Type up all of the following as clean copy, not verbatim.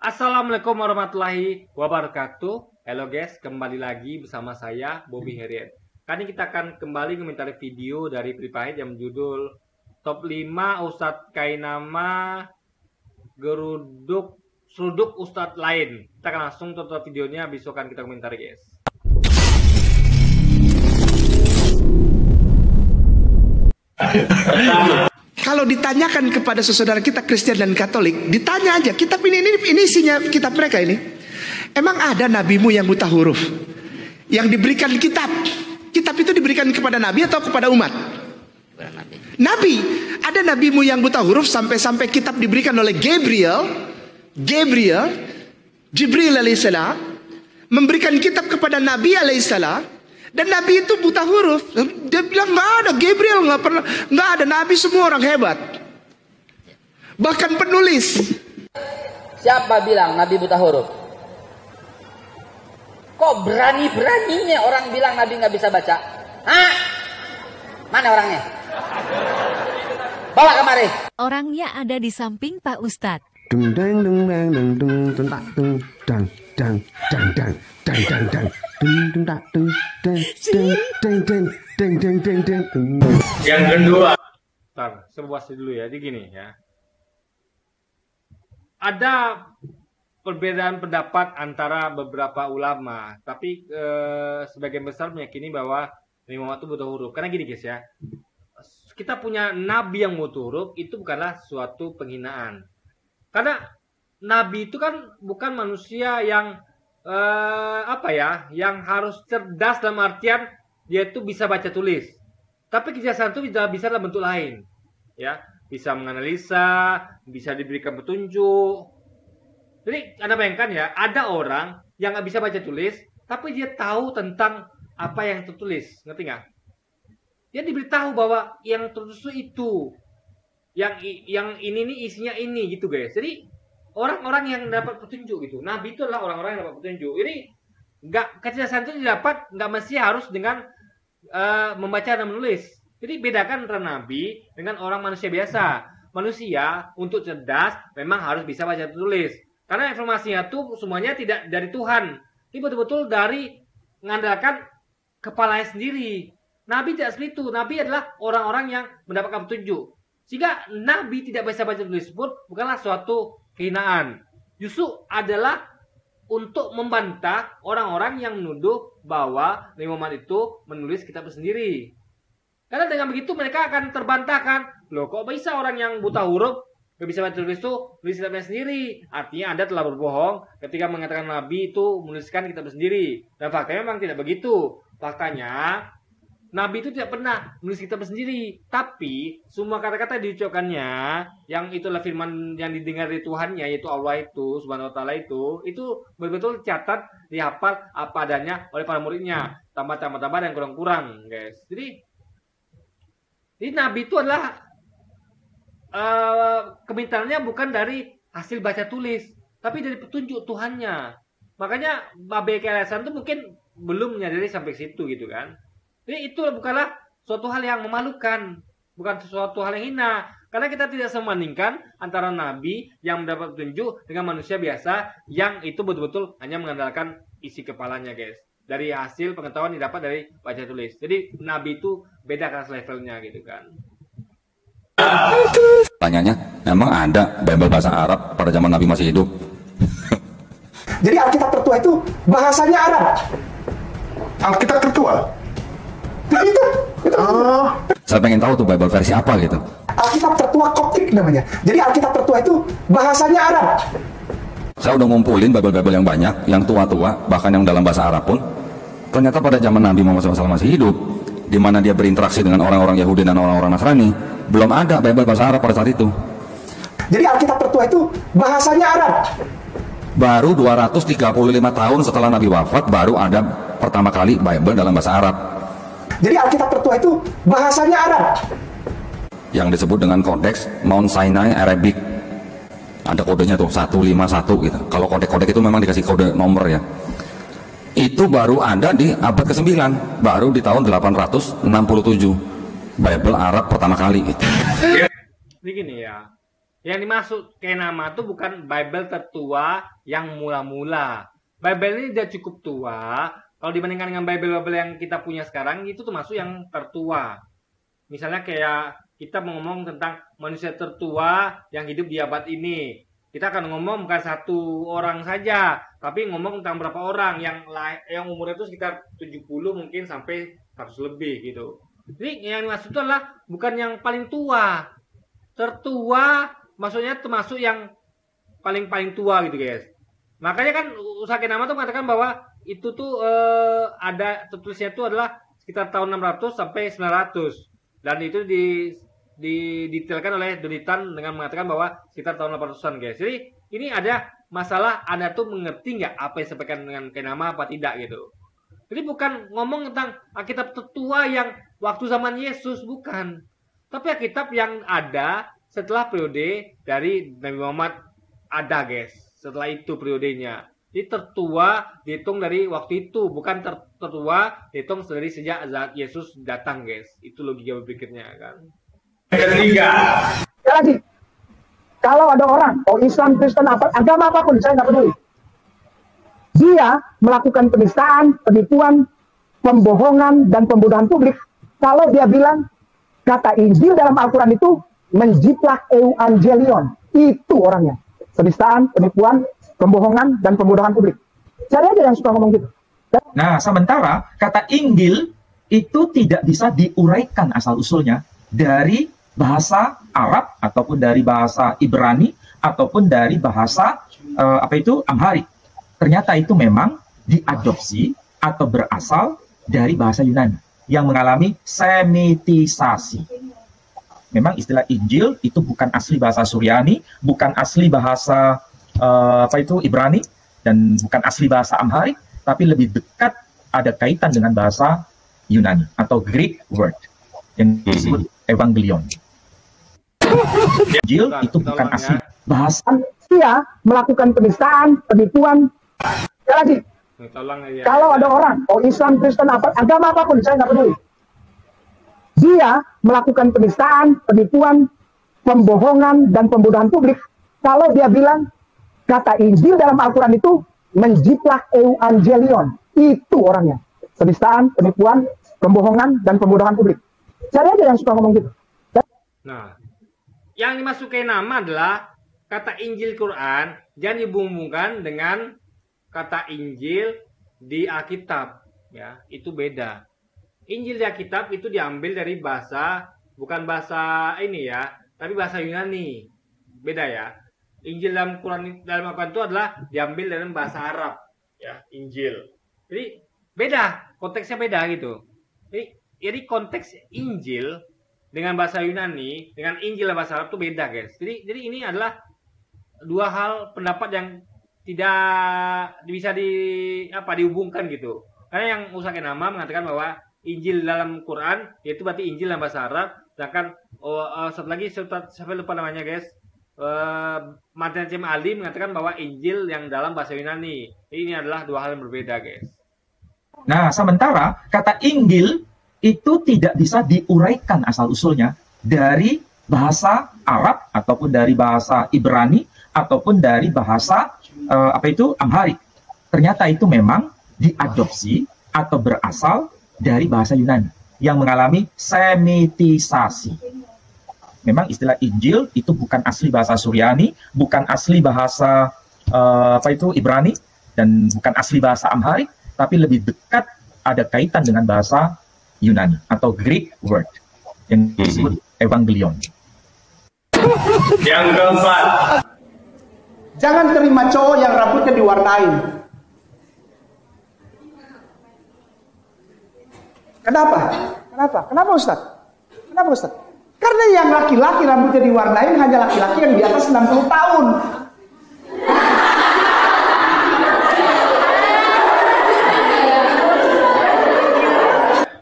Assalamualaikum warahmatullahi wabarakatuh. Halo guys, kembali lagi bersama saya Bobby Herian. Kali ini kita akan kembali komentari video dari Pripahid yang berjudul Top 5 Ustadz Kainama Geruduk Seruduk Ustadz Lain. Kita akan langsung tonton videonya, besok akan kita komentari guys. Kalau ditanyakan kepada saudara kita Kristen dan Katolik, ditanya aja, kitab ini isinya kitab mereka ini. Emang ada nabimu yang buta huruf? Yang diberikan kitab. Kitab itu diberikan kepada nabi atau kepada umat? Nabi. Ada nabimu yang buta huruf sampai kitab diberikan oleh Jibril alaihissalam memberikan kitab kepada Nabi alaihissalam. Dan Nabi itu buta huruf. Dia bilang nggak ada, Gabriel nggak ada, Nabi semua orang hebat. Bahkan penulis. Siapa bilang Nabi buta huruf? Kok berani-beraninya orang bilang Nabi nggak bisa baca? Hah? Mana orangnya? Bawa kemari. Orangnya ada di samping Pak Ustadz. Dung dang dung dang dung dung tentak dung dang dang dang dang dang dang dang dung tak dung dang dang dang dang dang dang dang dang. Yang kedua, ntar saya bahas dulu ya. Jadi gini ya, ada perbedaan pendapat antara beberapa ulama, tapi sebagian besar meyakini bahwa Nabi Muhammad itu buta huruf. Karena gini guys ya, kita punya nabi yang buta huruf itu bukanlah suatu penghinaan. Karena nabi itu kan bukan manusia yang yang harus cerdas dalam artian dia itu bisa baca tulis. Tapi kecerdasan itu bisa dalam bentuk lain. Ya, bisa menganalisa, bisa diberikan petunjuk. Jadi Anda bayangkan ya, ada orang yang nggak bisa baca tulis, tapi dia tahu tentang apa yang tertulis. Ngerti nggak? Dia diberitahu bahwa yang tertulis itu yang ini nih isinya ini gitu guys. Jadi orang-orang yang dapat petunjuk gitu. Nabi itu adalah orang-orang yang dapat petunjuk. Jadi kecerdasan itu didapat nggak mesti harus dengan membaca dan menulis. Jadi bedakan antara nabi dengan orang manusia biasa. Manusia untuk cerdas memang harus bisa baca dan tulis. Karena informasinya itu semuanya tidak dari Tuhan. Ini betul-betul dari mengandalkan kepalanya sendiri. Nabi tidak seperti itu. Nabi adalah orang-orang yang mendapatkan petunjuk. Sehingga Nabi tidak bisa baca tulis pun bukanlah suatu kehinaan. Justru adalah untuk membantah orang-orang yang menuduh bahwa Nabi Muhammad itu menulis kitab sendiri. Karena dengan begitu mereka akan terbantahkan. Loh, kok bisa orang yang buta huruf gak bisa baca tulis itu menulis kitabnya sendiri? Artinya Anda telah berbohong ketika mengatakan Nabi itu menuliskan kitab sendiri. Dan faktanya memang tidak begitu. Faktanya Nabi itu tidak pernah menulis kitab sendiri, tapi semua kata-kata diucapkannya, yang itulah firman yang didengar dari Tuhannya, yaitu Allah itu, Subhanahu wa Ta'ala itu betul-betul catat, dihafal apa adanya oleh para muridnya, tambah dan kurang-kurang, guys. Jadi Nabi itu adalah kemintaannya bukan dari hasil baca tulis, tapi dari petunjuk Tuhannya. Makanya Babe Kelesan itu mungkin belum menyadari sampai situ gitu kan. Jadi itu bukanlah suatu hal yang memalukan, bukan sesuatu hal yang hina. Karena kita tidak membandingkan antara nabi yang mendapat petunjuk dengan manusia biasa yang itu betul-betul hanya mengandalkan isi kepalanya, guys. Dari hasil pengetahuan didapat dari baca tulis. Jadi nabi itu beda kelas levelnya gitu kan. Tanyanya, memang ada Bible bahasa Arab pada zaman Nabi masih hidup? Jadi Alkitab tertua itu bahasanya Arab. Alkitab tertua. Itu. Saya pengen tahu tuh Bible versi apa gitu. Alkitab tertua Koptik namanya. Jadi Alkitab tertua itu bahasanya Arab. Saya udah ngumpulin Bible yang banyak, yang tua-tua, bahkan yang dalam bahasa Arab pun. Ternyata pada zaman Nabi Muhammad SAW masih hidup, di mana dia berinteraksi dengan orang-orang Yahudi dan orang-orang Nasrani, belum ada Bible bahasa Arab pada saat itu. Jadi Alkitab tertua itu bahasanya Arab. Baru 235 tahun setelah Nabi wafat, baru ada pertama kali Bible dalam bahasa Arab. Jadi Alkitab tertua itu bahasanya Arab. Yang disebut dengan kodeks Mount Sinai Arabic. Ada kodenya tuh 151 gitu. Kalau kodek-kodek itu memang dikasih kode nomor ya. Itu baru ada di abad ke-9, baru di tahun 867. Bible Arab pertama kali gitu. Begini ya. Yang dimaksud Kenama itu bukan Bible tertua yang mula-mula. Bible ini udah cukup tua. Kalau dibandingkan dengan Bible-Bible yang kita punya sekarang, itu termasuk yang tertua. Misalnya kayak kita mau ngomong tentang manusia tertua yang hidup di abad ini. Kita akan ngomong bukan satu orang saja, tapi ngomong tentang berapa orang yang umurnya itu sekitar 70 mungkin sampai 100 lebih gitu. Jadi yang dimaksud itu adalah bukan yang paling tua. Tertua maksudnya termasuk yang paling tua gitu guys. Makanya kan Usaha Kenama tuh mengatakan bahwa itu tuh ada tertulisnya itu adalah sekitar tahun 600 sampai 900. Dan itu didetailkan oleh Donitan dengan mengatakan bahwa sekitar tahun 800-an guys. Jadi ini ada masalah Anda tuh mengerti nggak apa yang disampaikan dengan Kenama apa tidak gitu. Jadi bukan ngomong tentang Alkitab tertua yang waktu zaman Yesus, bukan. Tapi Alkitab yang ada setelah periode dari Nabi Muhammad ada guys. Setelah itu periodenya. Jadi tertua dihitung dari waktu itu, bukan tertua dihitung dari sejak Yesus datang guys. Itu logika berpikirnya kan. Ketiga. Sekali lagi, kalau ada orang, Islam, Kristen, agama apapun, saya nggak peduli. Dia melakukan penistaan, penipuan, pembohongan, dan pembodohan publik. Kalau dia bilang, kata Injil dalam Al-Quran itu menjiplak Evangelion. Itu orangnya. Penistaan, penipuan, pembohongan, dan pembodohan publik. Cari aja yang suka ngomong gitu. Nah, sementara kata Injil itu tidak bisa diuraikan asal-usulnya dari bahasa Arab, ataupun dari bahasa Ibrani, ataupun dari bahasa Amhari. Ternyata itu memang diadopsi atau berasal dari bahasa Yunani yang mengalami semitisasi. Memang istilah Injil itu bukan asli bahasa Suryani, bukan asli bahasa Ibrani, dan bukan asli bahasa Amhari, tapi lebih dekat ada kaitan dengan bahasa Yunani atau Greek word yang disebut Evangelion. Injil itu bukan asli bahasa. Dia melakukan penistaan, penipuan. Sekali lagi, kalau ada orang, Islam, Kristen, agama apapun, saya nggak peduli. Dia melakukan penistaan, penipuan, pembohongan, dan pembodohan publik. Kalau dia bilang, kata Injil dalam Al-Quran itu menjiplak Evangelion. Itu orangnya. Penistaan, penipuan, pembohongan, dan pembodohan publik. Cari aja yang suka ngomong gitu. Nah, yang dimasukin nama adalah kata Injil Quran jangan dihubungkan dengan kata Injil di Alkitab. Ya, itu beda. Injil di Alkitab itu diambil dari bahasa, bukan bahasa ini ya, tapi bahasa Yunani. Beda ya. Injil dalam Al-Quran itu adalah diambil dari bahasa Arab, ya, Injil. Jadi beda, konteksnya beda gitu. Jadi konteks Injil dengan bahasa Yunani, dengan Injil dalam bahasa Arab itu beda, guys. Jadi ini adalah dua hal pendapat yang tidak bisa dihubungkan gitu. Karena yang Usaha Kenama mengatakan bahwa Injil dalam Quran yaitu berarti Injil dalam bahasa Arab, sedangkan satu lagi saya lupa namanya guys, Martin C. Ali mengatakan bahwa Injil yang dalam bahasa Yunani. Ini adalah dua hal yang berbeda guys. Nah, sementara kata Injil itu tidak bisa diuraikan asal-usulnya dari bahasa Arab, ataupun dari bahasa Ibrani, ataupun dari bahasa Amhari. Ternyata itu memang diadopsi atau berasal dari bahasa Yunani yang mengalami semitisasi. Memang istilah Injil itu bukan asli bahasa Suryani, bukan asli bahasa Ibrani, dan bukan asli bahasa Amhari, tapi lebih dekat ada kaitan dengan bahasa Yunani atau Greek word yang disebut Evangelion. Yang keempat, jangan terima cowok yang rambutnya diwarnain. Kenapa? Kenapa Ustaz? Karena yang laki-laki rambutnya diwarnain hanya laki-laki yang di atas 60 tahun.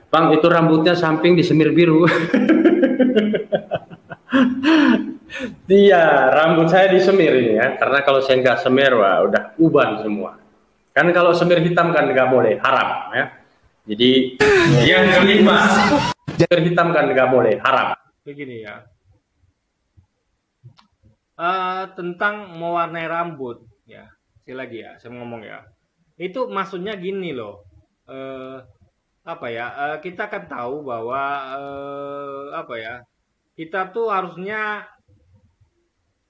Bang, itu rambutnya samping disemir biru. Iya, rambut saya disemir ini ya. Karena kalau saya nggak semir, wah udah uban semua. Kan kalau semir hitam kan nggak boleh, haram ya. Jadi yang kelima, semir hitam kan nggak boleh, haram. Begini ya. tentang mewarnai rambut, ya. Sekali lagi ya, saya ngomong ya. Itu maksudnya gini loh. Kita kan tahu bahwa kita tuh harusnya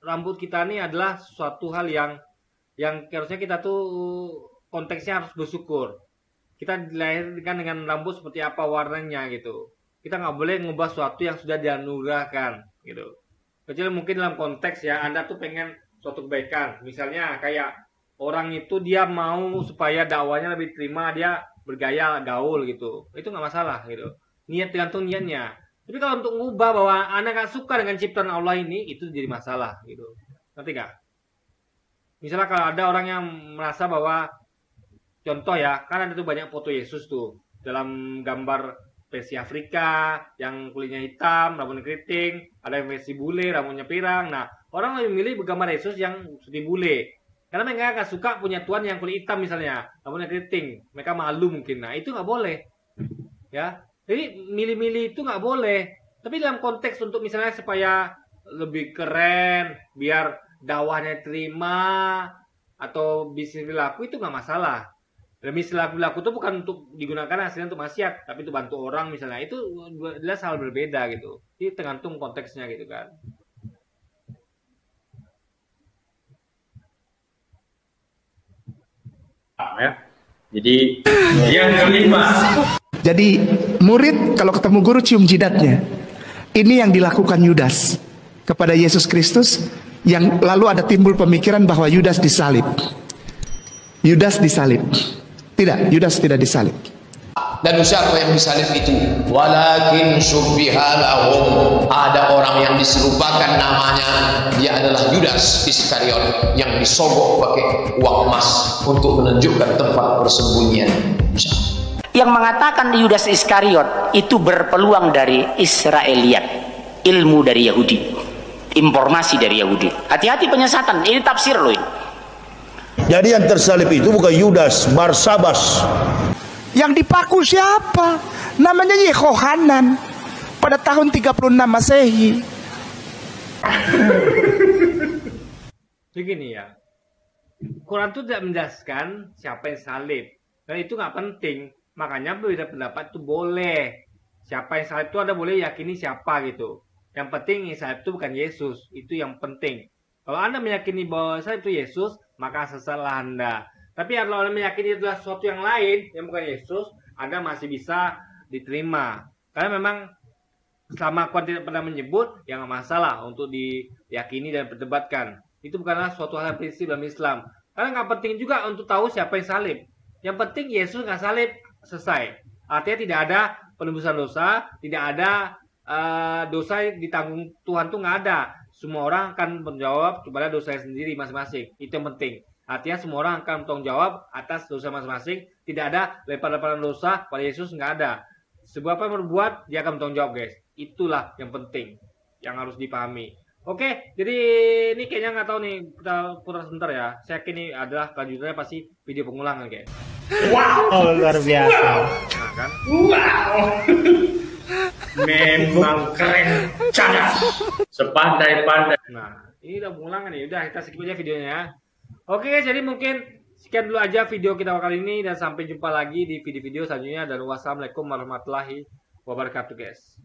rambut kita ini adalah suatu hal yang harusnya kita tuh konteksnya harus bersyukur. Kita dilahirkan dengan rambut seperti apa warnanya gitu. Kita nggak boleh ngubah sesuatu yang sudah dianugerahkan gitu. Kecuali mungkin dalam konteks ya, Anda tuh pengen suatu kebaikan. Misalnya kayak orang itu dia mau supaya dakwanya lebih terima, dia bergaya gaul gitu. Itu nggak masalah gitu. Niat tergantung niatnya. Tapi kalau untuk ngubah bahwa Anda nggak suka dengan ciptaan Allah ini, itu jadi masalah gitu. Ngerti nggak? Misalnya kalau ada orang yang merasa bahwa, contoh ya, kan ada tuh banyak foto Yesus tuh dalam gambar versi Afrika yang kulitnya hitam, rambutnya keriting, ada yang versi bule, rambutnya pirang. Nah, orang lebih milih bergambar Yesus yang seperti bule. Karena mereka nggak suka punya Tuhan yang kulit hitam misalnya, rambutnya keriting. Mereka malu mungkin. Nah, itu nggak boleh. Ya, jadi milih-milih itu nggak boleh. Tapi dalam konteks untuk misalnya supaya lebih keren, biar dakwahnya terima, atau bisnis perilaku itu nggak masalah. Dan bisnis perilaku itu bukan untuk digunakan hasilnya untuk maksiat, tapi untuk bantu orang misalnya. Itu jelas hal berbeda gitu. Jadi tergantung konteksnya gitu kan. Ya. Jadi yang kelima. Jadi murid kalau ketemu guru cium jidatnya. Ini yang dilakukan Yudas kepada Yesus Kristus, yang lalu ada timbul pemikiran bahwa Yudas disalib. Yudas disalib. Tidak, Yudas tidak disalib. Dan siapa yang disalib itu? Walakin subbihalahum, ada orang yang diserupakan namanya, dia adalah Yudas Iskariot yang disogok pakai uang emas untuk menunjukkan tempat persembunyian. Yang mengatakan Yudas Iskariot itu berpeluang dari Israeliat, ilmu dari Yahudi, informasi dari Yahudi. Hati-hati penyesatan, ini tafsir loh ini. Jadi yang tersalib itu bukan Yudas, Barsabas. Yang dipaku siapa? Namanya Yehohanan pada tahun 36 Masehi. Begini ya, Quran itu tidak menjelaskan siapa yang salib, dan itu nggak penting. Makanya berbeda pendapat itu boleh. Siapa yang salib itu Anda boleh yakini siapa gitu. Yang penting yang salib itu bukan Yesus, itu yang penting. Kalau Anda meyakini bahwa salib itu Yesus, maka sesatlah Anda. Tapi kalau Anda meyakini itu adalah sesuatu yang lain yang bukan Yesus, Anda masih bisa diterima. Karena memang selama Quran tidak pernah menyebut, ya nggak masalah untuk diyakini dan perdebatkan. Itu bukanlah suatu hal prinsip dalam Islam. Karena nggak penting juga untuk tahu siapa yang salib. Yang penting Yesus nggak salib, selesai. Artinya tidak ada penebusan dosa, tidak ada dosa ditanggung Tuhan tuh nggak ada. Semua orang akan menjawab kepada dosanya sendiri masing-masing. Itu yang penting. Artinya semua orang akan bertanggung jawab atas dosa masing-masing. Tidak ada lempar-lemparan dosa pada Yesus, nggak ada. Sebuah apa yang berbuat, dia akan bertanggung jawab, guys. Itulah yang penting, yang harus dipahami. Oke, jadi ini kayaknya nggak tahu nih, kita putar sebentar ya. Saya yakin ini adalah kelanjutannya pasti video pengulangan, guys. Wow, luar biasa. Nah, kan? Wow. Memang keren, cadas, sepandai-pandai. Nah, ini udah pengulangan nih. Udah, kita skip aja videonya ya. Oke guys, jadi mungkin sekian dulu aja video kita kali ini, dan sampai jumpa lagi di video-video selanjutnya, dan wassalamualaikum warahmatullahi wabarakatuh guys.